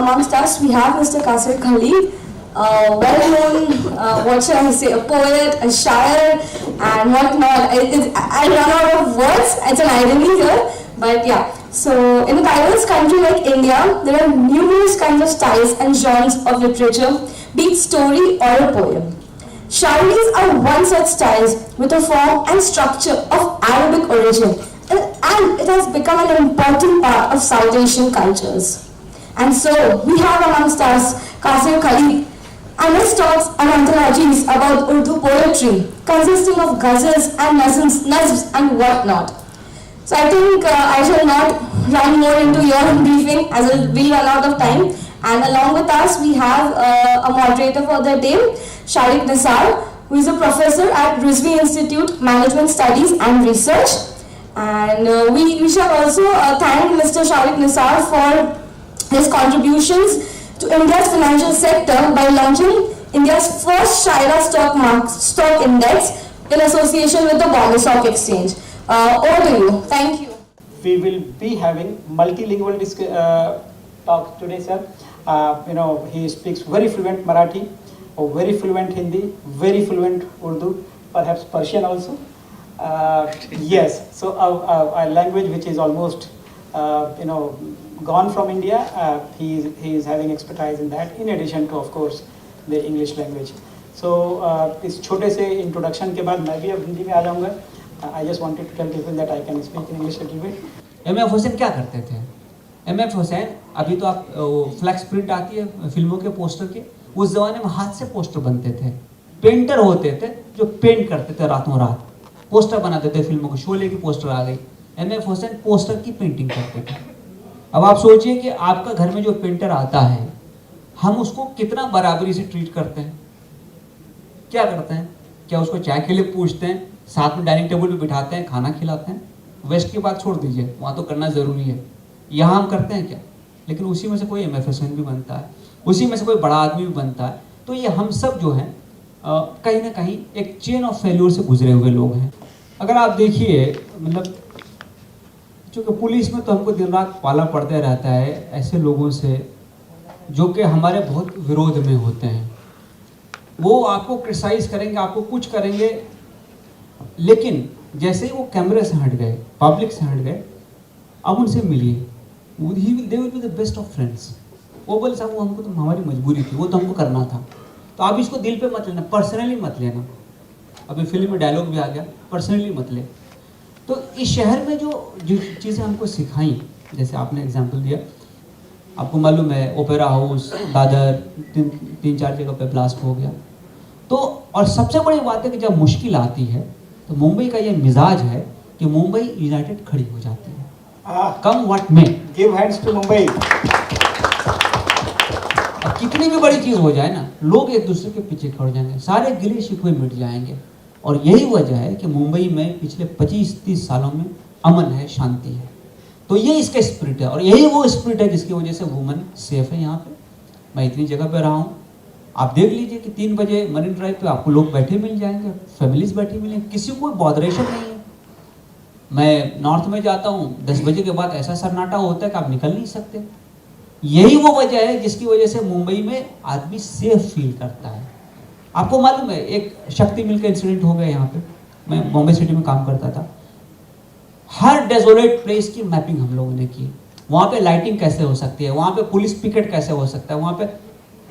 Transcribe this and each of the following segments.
amongst us we have Mr. Qasir Khalid, well-known, what shall I say, a poet, a shair, and whatnot. I run out of words. It's an irony here, but yeah. So, in a diverse country like India, there are numerous kinds of styles and genres of literature, be it story or a poem. Shairis are one such styles with a form and structure of Arabic origin, and it has become an important part of South Asian cultures. And so, we have amongst us Qasir Khalid, and his talks and anthologies about Urdu poetry, consisting of ghazals and nazms and whatnot. So I think I shall not run more into your briefing as we'll run out of time. And along with us, we have a moderator for the day, Shariq Nisar, who is a professor at Rizvi Institute, Management Studies and Research. And we shall also thank Mr. Shariq Nisar for his contributions to India's financial sector by launching India's first Shaira stock index in association with the Bombay Stock Exchange. Over to you. Thank you. We will be having multilingual talk today, sir. He speaks very fluent Marathi, very fluent Hindi, very fluent Urdu, perhaps Persian also. Yes, so a language which is almost, gone from India. He is having expertise in that, in addition to, of course, the English language. So इस छोटे से introduction के बाद मैं भी अब हिंदी में आ जाऊँगा. I just wanted to tell people that I can speak in English a little bit. M.F. Hussain क्या करते थे? M.F. हुसैन, अभी तो आप फ्लैक्स प्रिंट आती है फिल्मों के पोस्टर के, उस जमाने में हाथ से पोस्टर बनते थे. पेंटर होते थे जो पेंट करते थे रातों रात, पोस्टर बनाते थे फिल्मों को. शोले की पोस्टर आ गई, M.F. हुसैन पोस्टर की पेंटिंग करते थे. अब आप सोचिए कि आपका घर में जो पेंटर आता है, हम उसको कितना बराबरी से ट्रीट करते हैं. क्या करते हैं? क्या उसको चाय के लिए पूछते हैं, साथ में डाइनिंग टेबल पे बिठाते हैं, खाना खिलाते हैं? वेस्ट की बात छोड़ दीजिए, वहाँ तो करना ज़रूरी है. यहाँ हम करते हैं क्या? लेकिन उसी में से कोई M.F. हुसैन भी बनता है, उसी में से कोई बड़ा आदमी भी बनता है. तो ये हम सब जो हैं कहीं ना कहीं एक चेन ऑफ फेल्योर से गुजरे हुए लोग हैं. अगर आप देखिए, मतलब चूँकि पुलिस में तो हमको दिन रात पाला पड़ता रहता है ऐसे लोगों से जो कि हमारे बहुत विरोध में होते हैं. वो आपको क्रिटिसाइज करेंगे, आपको कुछ करेंगे, लेकिन जैसे ही वो कैमरे से हट गए, पब्लिक से हट गए, अब उनसे मिलिए, they will be the best of friends. वो बोले साहब वो हमको तो हमारी मजबूरी थी, वो तो हमको करना था. तो आप इसको दिल पे मत लेना, पर्सनली मत लेना. अभी फिल्म में डायलॉग भी आ गया, पर्सनली मत ले. तो इस शहर में जो चीज़ें हमको सिखाई, जैसे आपने एग्जाम्पल दिया, आपको मालूम है ओपेरा हाउस, दादर, तीन चार जगह पे ब्लास्ट हो गया. तो और सबसे बड़ी बात है कि जब मुश्किल आती है तो मुंबई का ये मिजाज है कि मुंबई यूनाइटेड खड़ी हो जाती है. कम व्हाट में, गिव हैंड्स टू मुंबई. कितनी भी बड़ी चीज़ हो जाए ना, लोग एक दूसरे के पीछे खड़े हो जाएंगे, सारे गिले शिकवे मिट जाएंगे. और यही वजह है कि मुंबई में पिछले 25-30 सालों में अमन है, शांति है. तो ये इसका स्पिरिट है, और यही वो स्पिरिट है जिसकी वजह से वुमेन सेफ है यहाँ पे. मैं इतनी जगह पे रहा हूँ, आप देख लीजिए कि 3 बजे मरीन ड्राइव पे आपको लोग बैठे मिल जाएंगे, फैमिलीज बैठी मिलेंगे, किसी को कोई बॉदरेशन नहीं है. मैं नॉर्थ में जाता हूँ, 10 बजे के बाद ऐसा सन्नाटा होता है कि आप निकल नहीं सकते. यही वो वजह है जिसकी वजह से मुंबई में आदमी सेफ फील करता है. आपको मालूम है, एक शक्ति मिल का इंसिडेंट हो गया यहाँ पे. मैं बॉम्बे सिटी में काम करता था. हर डेजोलेट प्लेस की मैपिंग हम लोगों ने की. वहाँ पे लाइटिंग कैसे हो सकती है, वहाँ पे पुलिस पिकेट कैसे हो सकता है, वहाँ पे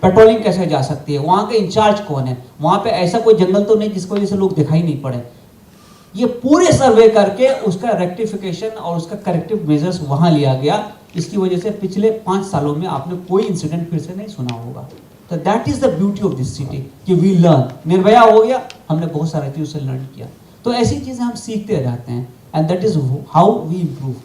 पेट्रोलिंग कैसे जा सकती है, वहाँ के इंचार्ज कौन है, वहाँ पे ऐसा कोई जंगल तो नहीं जिसकी वजह से लोग दिखाई नहीं पड़े. ये पूरे सर्वे करके उसका रेक्टिफिकेशन और उसका करेक्टिव मेजर्स वहाँ लिया गया. इसकी वजह से पिछले 5 सालों में आपने कोई इंसिडेंट फिर से नहीं सुना होगा. तो that is the beauty of this city कि वी लर्न. निर्भया हो गया, हमने बहुत सारी चीज़ों से लर्न किया. तो ऐसी चीज़ें हम सीखते रहते हैं, and that is how we improve.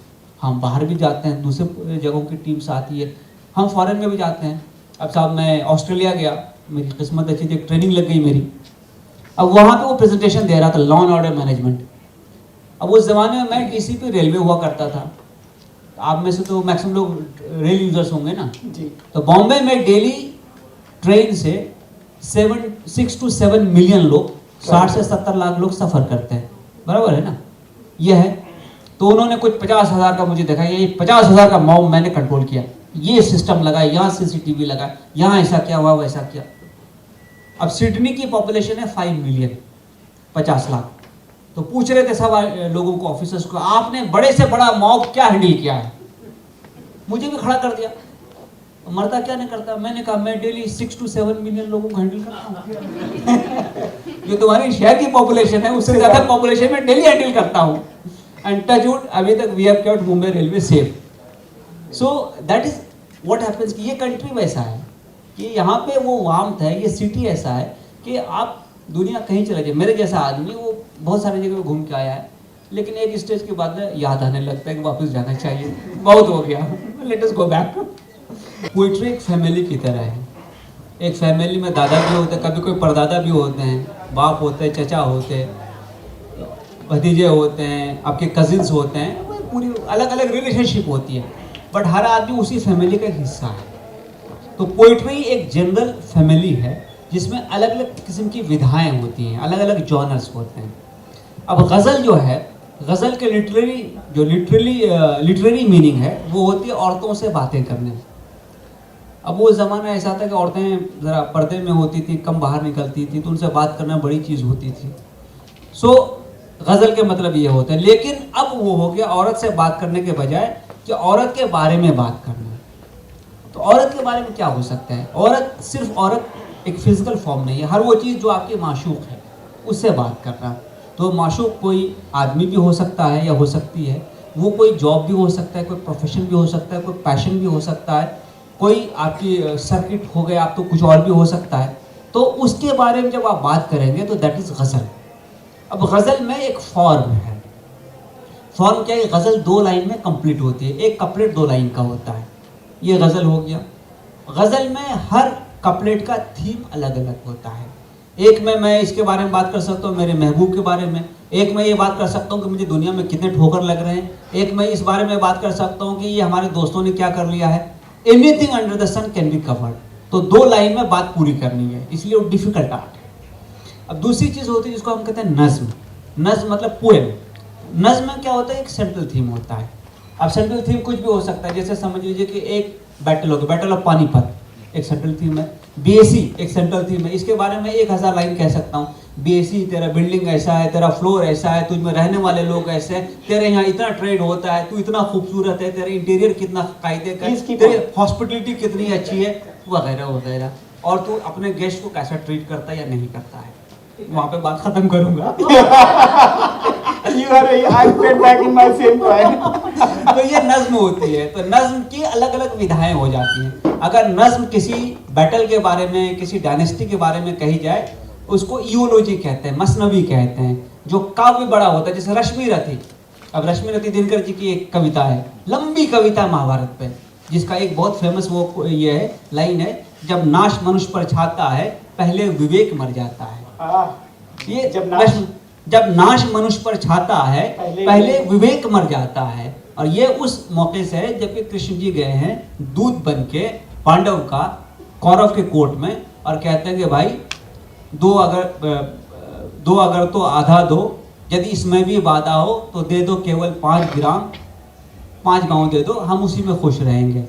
हम बाहर भी जाते हैं, दूसरे जगहों की टीम्स आती है, हम फॉरेन में भी जाते हैं. अब साहब मैं ऑस्ट्रेलिया गया, मेरी किस्मत अच्छी थी, ट्रेनिंग लग गई मेरी. अब वहाँ पे वो प्रेजेंटेशन दे रहा था, लॉ एंड ऑर्डर मैनेजमेंट. अब उस ज़माने में मैं डीसीपी रेलवे हुआ करता था. आप में से तो मैक्सिमम लोग रेल यूजर्स होंगे ना जी. तो बॉम्बे में डेली ट्रेन से 6 to 7 मिलियन लोग, 60 से 70 लाख लोग सफ़र करते हैं. बराबर है ना? यह है. तो उन्होंने कुछ 50,000 का मुझे दिखाया, ये 50,000 का मॉब मैंने कंट्रोल किया. ये सिस्टम लगा, यहाँ सीसीटीवी लगा, यहाँ ऐसा क्या हुआ, वैसा क्या। अब सिडनी की पॉपुलेशन है 5 मिलियन, 50 लाख। तो पूछ रहे थे सब लोगों को, ऑफिसर्स को, आपने बड़े से बड़ा मॉब क्या हैंडल किया है? मुझे भी खड़ा कर दिया, मरता क्या नहीं करता। मैंने कहा मैं डेली 6 to 7 मिलियन लोगों को हैंडल करता हूँ। जो तुम्हारी शहर की पॉपुलेशन है उससे ज्यादा पॉपुलेशन में डेली हैंडल करता हूँ। एंड टच वुड, अभी तक we have kept Mumbai railway safe. So that is what happens कि ये कंट्री वैसा है कि यहाँ पे वो वार्मथ है, ये सिटी ऐसा है कि आप दुनिया कहीं चले जाए। मेरे जैसा आदमी वो बहुत सारी जगह घूम के आया है, लेकिन एक स्टेज के बाद याद आने लगता है कि वापस जाना चाहिए, बहुत हो गया, let us go back. Poetry एक फैमिली की तरह है। एक फैमिली में दादा भी होते हैं, कभी कोई परदादा भी होते हैं, बाप होते हैं, चचा होते हैं, भतीजे होते हैं, आपके कजिन्स होते हैं, वो पूरी अलग अलग रिलेशनशिप होती है, बट हर आदमी उसी फैमिली का एक हिस्सा है। तो पोइट्री एक जनरल फैमिली है जिसमें अलग अलग किस्म की विधाएं होती हैं, अलग अलग जॉनर्स होते हैं। अब गज़ल जो है, गज़ल के लिटरेरी मीनिंग है वो होती है औरतों से बातें करने। अब वो ज़माना ऐसा था कि औरतें ज़रा पर्दे में होती थी, कम बाहर निकलती थी, तो उनसे बात करना बड़ी चीज़ होती थी। सो गज़ल के मतलब ये होता है। लेकिन अब वो हो गया औरत से बात करने के बजाय कि औरत के बारे में बात करना। तो औरत के बारे में क्या हो सकता है? औरत सिर्फ औरत एक फिजिकल फॉर्म नहीं है, हर वो चीज़ जो आपकी माशूक है उससे बात करना। तो माशूक कोई आदमी भी हो सकता है या हो सकती है, वो कोई जॉब भी हो सकता है, कोई प्रोफेशन भी हो सकता है, कोई पैशन भी हो सकता है, कोई आपकी सर्किट हो गया, आप तो कुछ और भी हो सकता है। तो उसके बारे में जब आप बात करेंगे तो दैट इज़ गज़ल। अब गज़ल में एक फॉर्म है। फॉर्म क्या है? गज़ल 2 लाइन में कंप्लीट होती है, एक कपलेट 2 लाइन का होता है, ये गज़ल हो गया। गज़ल में हर कपलेट का थीम अलग अलग होता है। एक में मैं इसके बारे में बात कर सकता हूँ, मेरे महबूब के बारे में। एक में ये बात कर सकता हूँ कि मुझे दुनिया में कितने ठोकर लग रहे हैं। एक में इस बारे में बात कर सकता हूँ कि ये हमारे दोस्तों ने क्या कर लिया है। Anything under the sun can be covered. तो 2 लाइन में बात पूरी करनी है, इसलिए वो डिफिकल्ट आर्ट है। अब दूसरी चीज़ होती है जिसको हम कहते हैं नज्म। नज्म मतलब पोएम। नज्म में क्या होता है? एक सेंट्रल थीम होता है। अब सेंट्रल थीम कुछ भी हो सकता है, जैसे समझ लीजिए कि एक बैटल होगा, बैटल ऑफ पानीपत एक सेंट्रल थीम है। बीएसी एक सेंट्रल थीम है, इसके बारे में 1000 लाइन कह सकता हूँ। बीएसी तेरा बिल्डिंग ऐसा है, तेरा फ्लोर ऐसा है, तुझ में रहने वाले लोग ऐसे हैं, तेरे यहाँ इतना ट्रेड होता है, तू इतना खूबसूरत है, तेरा इंटीरियर कितना कायदे का, तेरी हॉस्पिटलिटी कितनी अच्छी है, वगैरह वगैरह, और तू अपने गेस्ट को कैसा ट्रीट करता है या नहीं करता है। वहाँ पे बात खत्म करूंगा। तो ये नज्म होती है। तो नज्म की अलग अलग विधाएं हो जाती हैं। अगर नज्म किसी बैटल के बारे में, किसी डायनेस्टी के बारे में कही जाए, उसको इयोलॉजी कहते हैं, मसनवी कहते हैं, जो काव्य बड़ा होता है। जैसे रश्मि रथी। अब रश्मि रथी दिनकर जी की एक कविता है, लंबी कविता महाभारत पे, जिसका एक बहुत फेमस वो ये है, लाइन है, जब नाश मनुष्य पर छाता है पहले विवेक मर जाता है। ये जब नाश मनुष्य पर छाता है पहले विवेक मर जाता है। और ये उस मौके से है जबकि कृष्ण जी गए हैं दूत बन के पांडव का कौरव के कोर्ट में, और कहते हैं कि भाई दो अगर तो आधा दो, यदि इसमें भी बाधा हो तो दे दो केवल 5 ग्राम, 5 गांव दे दो, हम उसी में खुश रहेंगे,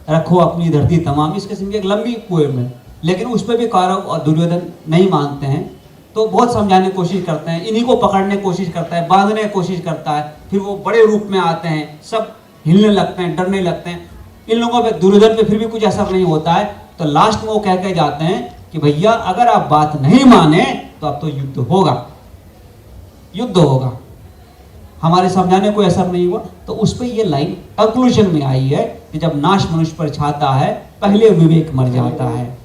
रखो अपनी धरती तमाम। इस किस्म की एक लंबी पोएम है, लेकिन उस पर भी कौरव और दुर्योधन नहीं मानते हैं। तो बहुत समझाने की कोशिश करते हैं, इन्हीं को पकड़ने की कोशिश करता है, बांधने की कोशिश करता है, फिर वो बड़े रूप में आते हैं, सब हिलने लगते हैं, डरने लगते हैं। इन लोगों पे, दुर्योधन पे फिर भी कुछ असर नहीं होता है। तो लास्ट में वो कह के जाते हैं कि भैया अगर आप बात नहीं माने तो अब तो युद्ध होगा, युद्ध होगा, हमारे समझाने कोई असर नहीं हुआ। तो उस पर ये लाइन कंक्लूजन में आई है कि जब नाश मनुष्य पर छाता है पहले विवेक मर जाता है।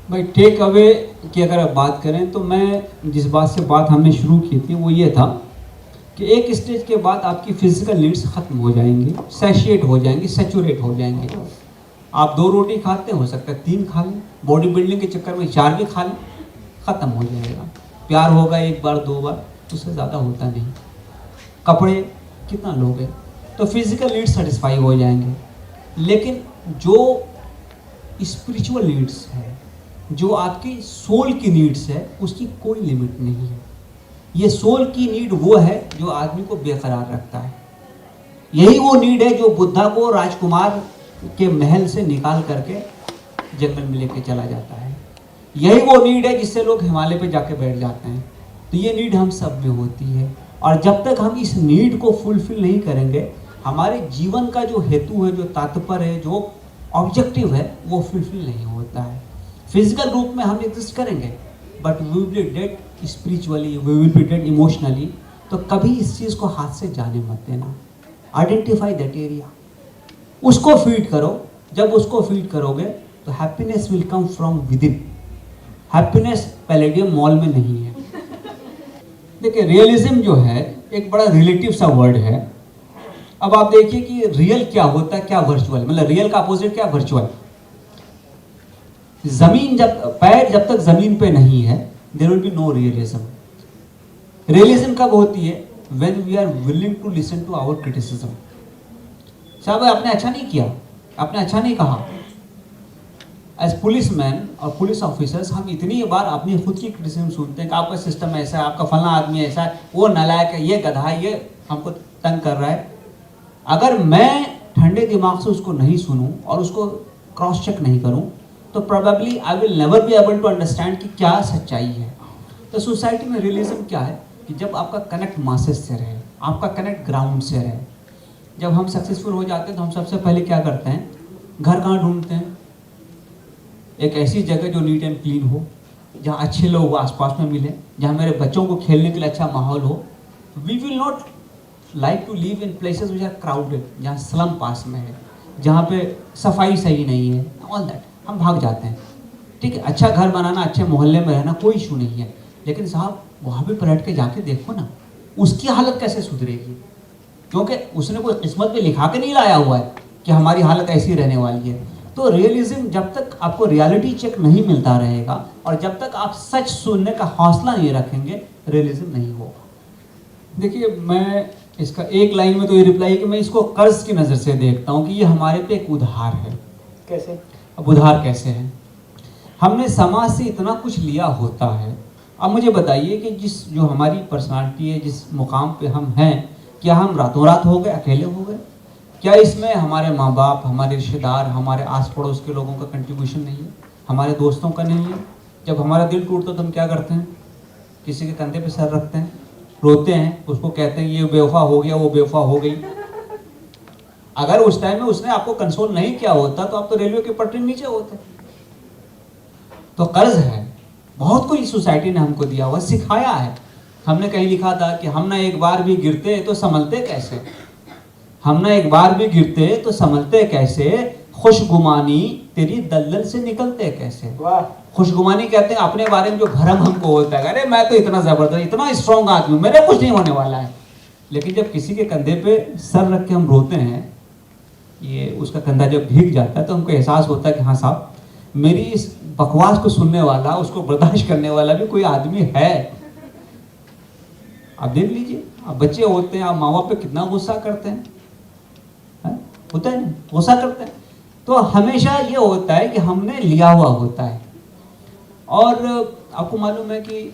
भाई टेक अवे की अगर आप बात करें तो मैं जिस बात से बात हमने शुरू की थी वो ये था कि एक स्टेज के बाद आपकी फिजिकल नीड्स खत्म हो जाएंगी, सैचुरेट हो जाएंगी, सैचुरेट हो जाएंगी। आप 2 रोटी खाते हो सकता है 3 खा लें, बॉडी बिल्डिंग के चक्कर में 4 भी खा लें, ख़त्म हो जाएगा। प्यार होगा 1 बार 2 बार, उससे ज़्यादा होता नहीं। कपड़े कितना लोगे, तो फिजिकल नीड्स सेटिस्फाई हो जाएंगे। लेकिन जो स्पिरिचुअल नीड्स है, जो आपकी सोल की नीड्स है, उसकी कोई लिमिट नहीं है। ये सोल की नीड वो है जो आदमी को बेकरार रखता है। यही वो नीड है जो बुद्धा को राजकुमार के महल से निकाल करके जंगल में लेके चला जाता है। यही वो नीड है जिससे लोग हिमालय पे जाके बैठ जाते हैं। तो ये नीड हम सब में होती है, और जब तक हम इस नीड को फुलफिल नहीं करेंगे, हमारे जीवन का जो हेतु है, जो तात्पर्य है, जो ऑब्जेक्टिव है, वो फुलफिल नहीं होता है। फिजिकल रूप में हम एग्जिस्ट करेंगे, but we will be dead spiritually, we will be dead emotionally. तो कभी इस चीज़ को हाथ से जाने मत देना। आइडेंटिफाई दैट एरिया, उसको फीड करो। जब उसको फीड करोगे तो happiness will come from with in. Happiness palladium mall में नहीं है। देखिए, रियलिज्म जो है एक बड़ा रिलेटिव सा वर्ड है। अब आप देखिए कि रियल क्या होता है, क्या वर्चुअल, मतलब रियल का अपोजिट क्या, वर्चुअल। जमीन पैर जब तक जमीन पे नहीं है, there will be no realism. Realism कब होती है? When we are willing to listen to our criticism. साहब आपने अच्छा नहीं किया, आपने अच्छा नहीं कहा। एज पुलिसमैन और पुलिस ऑफिसर्स हम इतनी बार अपनी खुद की क्रिटिसिज्म सुनते हैं कि आपका सिस्टम ऐसा है, आपका फलाना आदमी ऐसा है, वो नालायक है, ये गधा है, ये हमको तंग कर रहा है। अगर मैं ठंडे दिमाग से उसको नहीं सुनूं और उसको क्रॉस चेक नहीं करूं, तो probably I will never be able to understand कि क्या सच्चाई है। तो सोसाइटी में रियलिज्म क्या है कि जब आपका कनेक्ट मासेस से रहे, आपका कनेक्ट ग्राउंड से रहे। जब हम सक्सेसफुल हो जाते हैं तो हम सबसे पहले क्या करते हैं? घर कहाँ ढूंढते हैं? एक ऐसी जगह जो नीट एंड क्लीन हो, जहाँ अच्छे लोग आसपास में मिले, जहाँ मेरे बच्चों को खेलने के लिए अच्छा माहौल हो। We will not like to live in places which are crowded, जहाँ स्लम पास में है, जहाँ पे सफाई सही नहीं है, ऑल दैट हम भाग जाते हैं। ठीक है, अच्छा घर बनाना, अच्छे मोहल्ले में रहना, कोई इशू नहीं है, लेकिन साहब वहाँ भी पलट के जाके देखो ना, उसकी हालत कैसे सुधरेगी? क्योंकि उसने कोई किस्मत में लिखा के नहीं लाया हुआ है कि हमारी हालत ऐसी रहने वाली है। तो रियलिज्म, जब तक आपको रियलिटी चेक नहीं मिलता रहेगा और जब तक आप सच सुनने का हौसला नहीं रखेंगे, रियलिज्म नहीं होगा। देखिए, मैं इसका एक लाइन में तो ये रिप्लाई कि मैं इसको कर्ज की नज़र से देखता हूँ कि ये हमारे पे एक उधार है। कैसे? अब उधार कैसे है? हमने समाज से इतना कुछ लिया होता है। अब मुझे बताइए कि जो हमारी पर्सनालिटी है, जिस मुकाम पे हम हैं, क्या हम रातों रात हो गए, अकेले हो गए? क्या इसमें हमारे माँ बाप, हमारे रिश्तेदार, हमारे आस पड़ोस के लोगों का कंट्रीब्यूशन नहीं है? हमारे दोस्तों का नहीं है? जब हमारा दिल टूटता तो हम क्या करते हैं? किसी के कंधे पे सर रखते हैं, रोते हैं, उसको कहते हैं ये बेवफा हो गया, वो बेवफा हो गई। अगर उस टाइम में उसने आपको कंसोल नहीं किया होता तो आप तो रेलवे के पटरी नीचे होते। तो कर्ज है, बहुत कुछ सोसाइटी ने हमको दिया हुआ, सिखाया है। हमने कहीं लिखा था कि हम ना एक बार भी गिरते तो संभलते कैसे, हम ना एक बार भी गिरते तो संभलते कैसे, खुशगुमानी तेरी दलदल से निकलते कैसे। वाह। खुशगुमानी कहते हैं अपने बारे में जो भरम हमको होता है, अरे मैं तो इतना जबरदस्त, इतना स्ट्रॉन्ग आदमी, मेरे कुछ नहीं होने वाला है। लेकिन जब किसी के कंधे पे सर रख के हम रोते हैं, ये उसका कंधा जब भीग जाता है तो हमको एहसास होता है कि हाँ साहब, मेरी इस बकवास को सुनने वाला, उसको बर्दाश्त करने वाला भी कोई आदमी है। आप देख लीजिए, आप बच्चे होते हैं, आप माँ बाप पे कितना गुस्सा करते हैं, होता है ना, गुस्सा करते हैं। तो हमेशा ये होता है कि हमने लिया हुआ होता है। और आपको मालूम है कि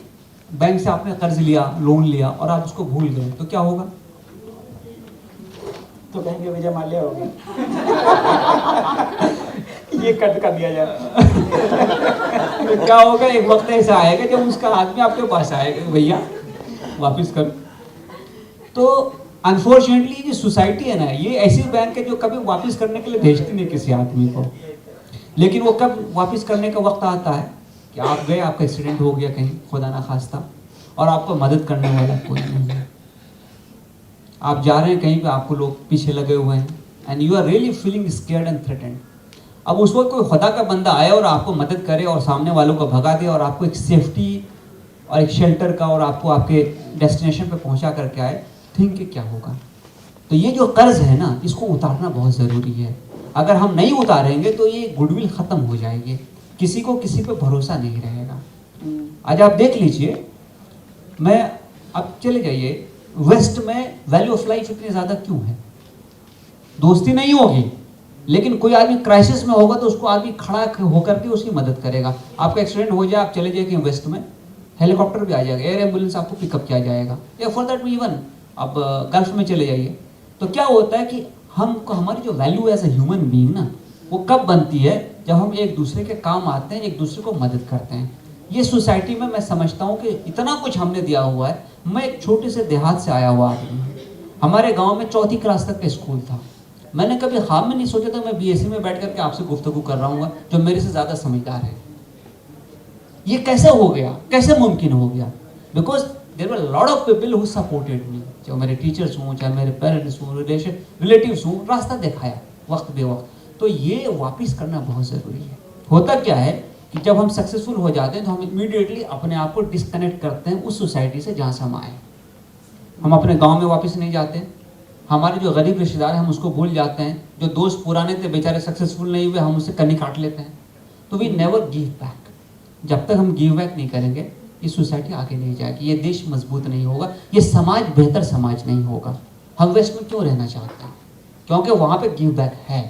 बैंक से आपने कर्ज लिया, लोन लिया और आप उसको भूल गए तो क्या होगा? तो कहेंगे विजय माल्या हो गया। ये कट कर दिया जाए। तो क्या होगा? एक वक्त ऐसा आएगा जब उसका आदमी आपके पास आएगा, भैया वापिस कर। तो अनफॉर्चुनेटली ये सोसाइटी है ना, ये ऐसी बैंक है जो कभी वापस करने के लिए भेजती नहीं किसी आदमी को। लेकिन वो कब वापस करने का वक्त आता है कि आप गए, आपका एक्सीडेंट हो गया कहीं, खुदा ना खास्ता, और आपको मदद करने वाला कोई नहीं है। आप जा रहे हैं कहीं पे, आपको लोग पीछे लगे हुए हैं, and you are really feeling scared and threatened. अब उस वक्त कोई खुदा का बंदा आए और आपको मदद करे और सामने वालों को भगा दे और आपको एक सेफ्टी और एक शेल्टर का और आपको आपके डेस्टिनेशन पे पहुंचा करके आए, थिंक कि क्या होगा। तो ये जो कर्ज है ना, इसको उतारना बहुत ज़रूरी है। अगर हम नहीं उतारेंगे तो ये गुडविल ख़त्म हो जाएगी, किसी को किसी पे भरोसा नहीं रहेगा। आज आप देख लीजिए, मैं अब चले जाइए, वेस्ट में वैल्यू ऑफ लाइफ इतनी ज़्यादा क्यों है? दोस्ती नहीं होगी, लेकिन कोई आदमी क्राइसिस में होगा तो उसको आदमी खड़ा होकर के उसकी मदद करेगा। आपका एक्सीडेंट हो जाए, आप चले जाइए कहीं वेस्ट में, हेलीकॉप्टर भी आ जाएगा, एयर एम्बुलेंस आपको पिकअप किया जाएगा, या फॉर दैट इवन आप गल्फ में चले जाइए। तो क्या होता है कि हमको हमारी जो value as a human being ना, वो कब बनती है? जब हम एक दूसरे के काम आते हैं, एक दूसरे को मदद करते हैं। ये सोसाइटी में मैं समझता हूँ कि इतना कुछ हमने दिया हुआ है। मैं एक छोटे से देहात से आया हुआ आदमी हूँ। हमारे गांव में 4th क्लास तक का स्कूल था। मैंने कभी ख्वाब में नहीं सोचा था मैं बीएससी में बैठ करके आपसे गुफ्तगू कर रहा हूँ जो मेरे से ज़्यादा समझदार है। ये कैसे हो गया, कैसे मुमकिन हो गया? Because there were lot of people who supported me, चाहे मेरे टीचर्स हों, चाहे मेरे पेरेंट्स हों, रिलेटिव्स हों, रास्ता दिखाया वक्त बे वक्त। तो ये वापस करना बहुत ज़रूरी है। होता क्या है कि जब हम सक्सेसफुल हो जाते हैं तो हम इमीडिएटली अपने आप को डिस्कनेक्ट करते हैं उस सोसाइटी से जहाँ से हम आए। हम अपने गांव में वापस नहीं जाते, हमारे जो गरीब रिश्तेदार हैं हम उसको भूल जाते हैं, जो दोस्त पुराने थे बेचारे सक्सेसफुल नहीं हुए हम उससे कनी काट लेते हैं। तो वी नेवर गिव बैक। जब तक हम गिव बैक नहीं करेंगे ये सोसाइटी आगे नहीं जाएगी, ये देश मजबूत नहीं होगा, ये समाज बेहतर समाज नहीं होगा। हम वेस्ट में क्यों रहना चाहते हैं? क्योंकि वहाँ पे गिव बैक है।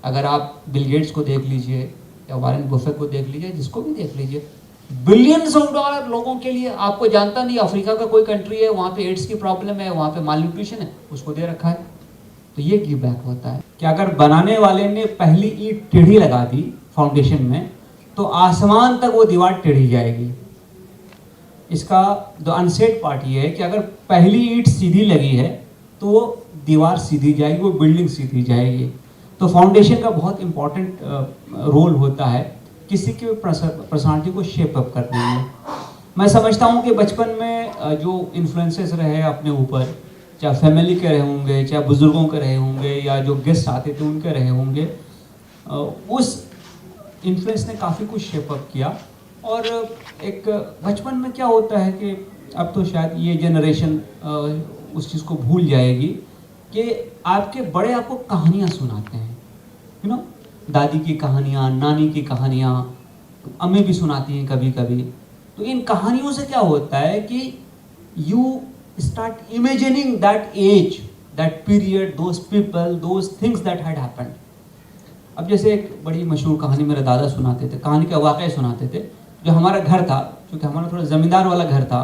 अगर आप बिल गेट्स को देख लीजिए या वॉरेन बफेट को देख लीजिए, जिसको भी देख लीजिए, बिलियंस ऑफ डॉलर लोगों के लिए, आपको जानता नहीं अफ्रीका का कोई कंट्री है वहाँ पे एड्स की प्रॉब्लम है, वहाँ पे माल न्यूट्रिशन है, उसको दे रखा है। तो ये गिव बैक होता है कि अगर बनाने वाले ने पहली ईंट टेढ़ी लगा दी फाउंडेशन में तो आसमान तक वो दीवार टेढ़ी जाएगी। इसका द अनसेड पार्ट ये है कि अगर पहली ईंट सीधी लगी है तो वो दीवार सीधी जाएगी, वो बिल्डिंग सीधी जाएगी। तो फाउंडेशन का बहुत इम्पॉर्टेंट रोल होता है किसी की पर्सनालिटी को शेप अप करने में। मैं समझता हूँ कि बचपन में जो इन्फ्लुएंसेस रहे अपने ऊपर, चाहे फैमिली के रहे होंगे, चाहे बुज़ुर्गों के रहे होंगे, या जो गेस्ट आते थे उनके रहे होंगे, उस इन्फ्लुएंस ने काफ़ी कुछ शेप अप किया। और एक बचपन में क्या होता है कि अब तो शायद ये जनरेशन उस चीज़ को भूल जाएगी कि आपके बड़े आपको कहानियाँ सुनाते हैं, यू नो, दादी की कहानियाँ, नानी की कहानियाँ, अम्मी भी सुनाती हैं कभी कभी। तो इन कहानियों से क्या होता है कि you start imagining that age, that period, those people, those things that had happened. अब जैसे एक बड़ी मशहूर कहानी मेरे दादा सुनाते थे, कहानी का वाक़या सुनाते थे। जो हमारा घर था, क्योंकि हमारा थोड़ा ज़मींदार वाला घर था,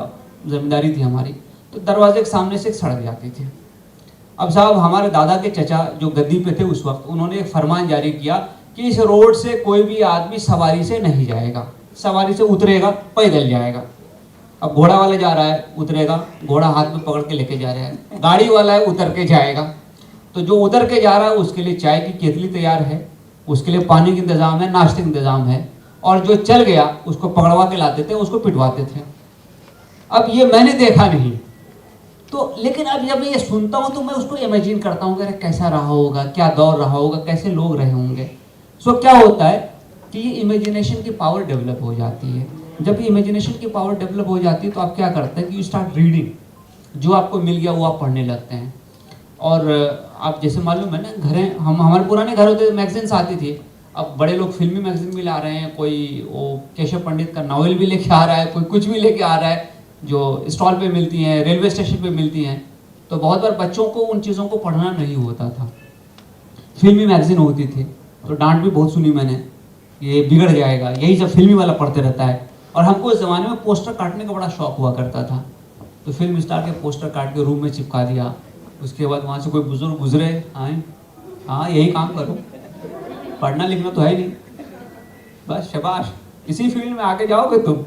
ज़मींदारी थी हमारी, तो दरवाजे के सामने से एक सड़क जाती थी। अब साहब हमारे दादा के चचा जो गद्दी पे थे उस वक्त, उन्होंने एक फरमान जारी किया कि इस रोड से कोई भी आदमी सवारी से नहीं जाएगा, सवारी से उतरेगा पैदल जाएगा। अब घोड़ा वाला जा रहा है, उतरेगा, घोड़ा हाथ में पकड़ के लेके जा रहा है, गाड़ी वाला है उतर के जाएगा। तो जो उतर के जा रहा है उसके लिए चाय की केतली तैयार है, उसके लिए पानी का इंतज़ाम है, नाश्ते का इंतज़ाम है, और जो चल गया उसको पकड़वा के लाते थे, उसको पिटवाते थे। अब ये मैंने देखा नहीं, तो लेकिन अब जब ये सुनता हूँ तो मैं उसको इमेजिन करता हूँ कि कैसा रहा होगा, क्या दौर रहा होगा, कैसे लोग रहे होंगे। सो क्या होता है कि ये इमेजिनेशन की पावर डेवलप हो जाती है। जब ये इमेजिनेशन की पावर डेवलप हो जाती है तो आप क्या करते हैं कि यू स्टार्ट रीडिंग, जो आपको मिल गया वो आप पढ़ने लगते हैं। और आप जैसे मालूम है ना, घरें हम हमारे पुराने घर होते मैगजीन्स आती थी, अब बड़े लोग फिल्मी मैगजीन भी ला रहे हैं, कोई वो केशव पंडित का नावल भी लेके आ रहा है, कोई कुछ भी लेके आ रहा है, जो स्टॉल पे मिलती हैं, रेलवे स्टेशन पे मिलती हैं। तो बहुत बार बच्चों को उन चीज़ों को पढ़ना नहीं होता था, फिल्मी मैगजीन होती थी, तो डांट भी बहुत सुनी मैंने, ये बिगड़ जाएगा, यही सब फिल्मी वाला पढ़ते रहता है। और हमको इस ज़माने में पोस्टर काटने का बड़ा शौक हुआ करता था, तो फिल्म स्टार के पोस्टर काट के रूम में चिपका दिया। उसके बाद वहाँ से कोई बुजुर्ग गुजरे, आए, हाँ यही काम करो, पढ़ना लिखना तो है नहीं, बस शाबाश, इसी फील्ड में आके जाओगे तुम।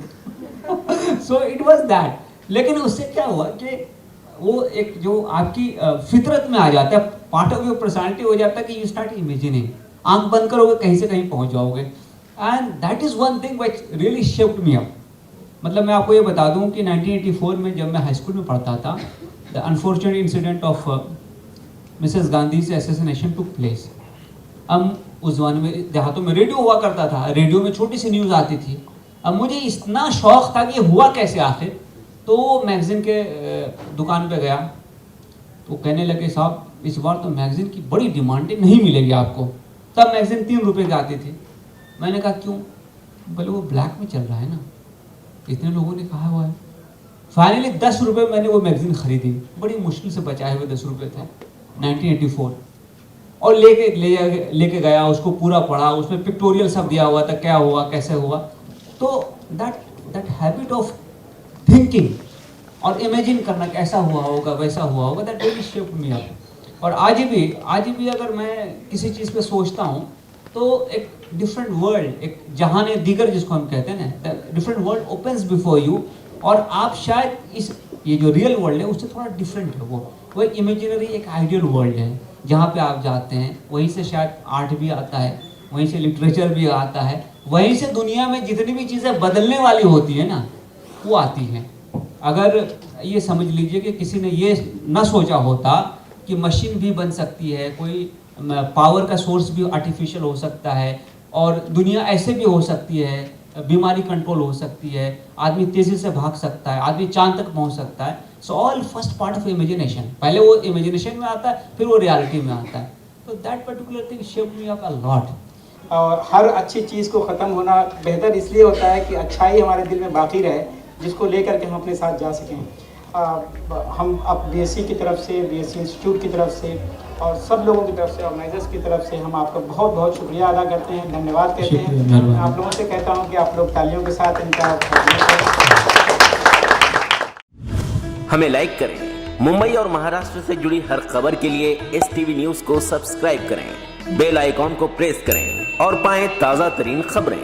So it was that. लेकिन उससे क्या हुआ कि वो एक जो आपकी फितरत में आ जाता है, पार्ट ऑफ योर पर्सनालिटी हो जाता है कि यू स्टार्ट इमेजिनिंग, आंख बंद करोगे कहीं से कहीं पहुंच जाओगे। And that is one thing which really shaped me up. मतलब मैं आपको ये बता दूं कि 1984 में जब मैं हाई स्कूल में पढ़ता था, the unfortunate incident of Mrs Gandhi से असैसिनेशन टुक प्लेस। अब उस ज़माने में देहातों में रेडियो हुआ करता था, रेडियो में छोटी सी न्यूज़ आती थी। अब मुझे इतना शौक़ था कि हुआ कैसे आखिर, तो मैगज़ीन के दुकान पे गया, तो कहने लगे साहब इस बार तो मैगज़ीन की बड़ी डिमांड है, नहीं मिलेगी आपको। तब मैगज़ीन 3 रुपये की आती थी। मैंने कहा क्यों? बोले वो ब्लैक में चल रहा है ना, इतने लोगों ने कहा हुआ है। फाइनली 10 रुपये मैंने वो मैगज़ीन ख़रीदी, बड़ी मुश्किल से बचाए हुए 10 रुपये थे, 1984। और लेके गया, उसको पूरा पढ़ा, उसमें पिक्टोरियल सब दिया हुआ था, क्या हुआ कैसे हुआ। तो दैट हैबिट ऑफ थिंकिंग और इमेजिन करना कैसा हुआ होगा वैसा हुआ होगा, that really shaped me up. और आज भी अगर मैं किसी चीज़ पे सोचता हूँ तो एक डिफरेंट वर्ल्ड, एक जहान दीगर जिसको हम कहते हैं ना, different world opens before you, और आप शायद इस ये जो रियल वर्ल्ड है उससे थोड़ा डिफरेंट है। वो एक इमेजिनरी, एक आइडियल वर्ल्ड है जहाँ पे आप जाते हैं, वहीं से शायद आर्ट भी आता है, वहीं से लिटरेचर भी आता है, वहीं से दुनिया में जितनी भी चीज़ें बदलने वाली होती है ना वो आती हैं। अगर ये समझ लीजिए कि किसी ने ये ना सोचा होता कि मशीन भी बन सकती है, कोई पावर का सोर्स भी आर्टिफिशियल हो सकता है, और दुनिया ऐसे भी हो सकती है, बीमारी कंट्रोल हो सकती है, आदमी तेज़ी से भाग सकता है, आदमी चांद तक पहुंच सकता है। So all first part of imagination, पहले वो इमेजिनेशन में आता है, फिर वो रियलिटी में आता है। तो that particular thing shaped me up a lot. और हर अच्छी चीज़ को ख़त्म होना बेहतर इसलिए होता है कि अच्छाई हमारे दिल में बाकी रहे, जिसको लेकर के हम अपने साथ जा सकें। हम अब BSc की तरफ से, BSc इंस्टीट्यूट की तरफ से और सब लोगों की तरफ से, ऑर्गेनाइजर्स की तरफ से हम आपका बहुत बहुत शुक्रिया अदा करते हैं, धन्यवाद कहते हैं। मैं आप लोगों से कहता हूं कि आप लोग तालियों के साथ इनका हमें लाइक करें। मुंबई और महाराष्ट्र से जुड़ी हर खबर के लिए STV न्यूज को सब्सक्राइब करें, बेल आइकॉन को प्रेस करें और पाएं ताज़ा तरीन खबरें।